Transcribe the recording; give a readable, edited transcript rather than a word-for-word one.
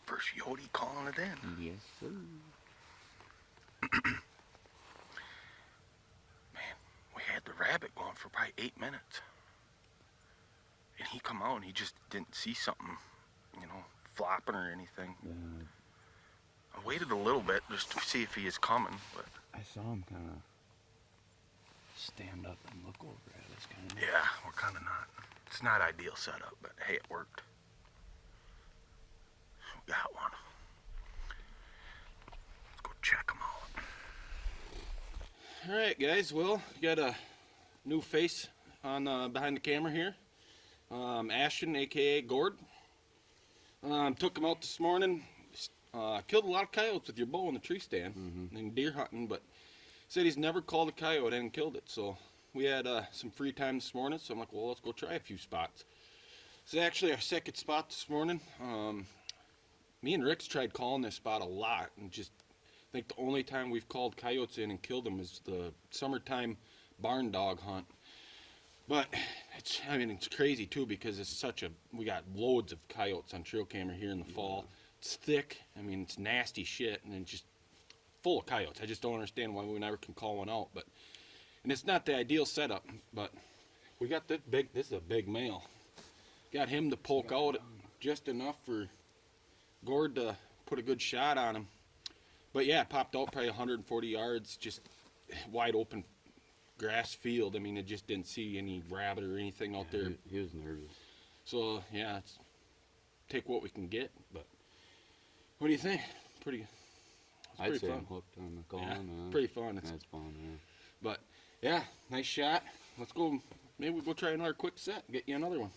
First yote calling it in. Yes, sir. Man, we had the rabbit going for probably 8 minutes. And he come out and he just didn't see something, you know, flopping or anything. I waited a little bit just to see if he is coming, but... I saw him kind of stand up and look over at us, kind of. Yeah, we're kind of not. It's not ideal setup, but hey, it worked. We got one. Let's go check him out. All right, guys. Well, we got a new face on behind the camera here. Ashton, aka Gord. Took him out this morning. Killed a lot of coyotes with your bow in the tree stand and deer hunting, but said he's never called a coyote and killed it. So we had some free time this morning, so I'm like, well, let's go try a few spots. This is actually our second spot this morning. Me and Rick's tried calling this spot a lot, and just I think the only time we've called coyotes in and killed them is the summertime barn dog hunt. But it's crazy too, because it's we got loads of coyotes on trail camera here in the fall. It's thick, it's nasty shit, and it's just full of coyotes. I just don't understand why we never can call one out. And it's not the ideal setup, but we got this is a big male. Got him to poke out just enough for Gord to put a good shot on him. But yeah, it popped out probably 140 yards, just wide open grass field. It just didn't see any rabbit or anything out there. He was nervous. So yeah, take what we can get. But what do you think? I'd say fun. I'm hooked on the call. Yeah, man. pretty fun. That's fun, yeah. But yeah, nice shot. Let's go. Maybe we'll go try another quick set. Get you another one.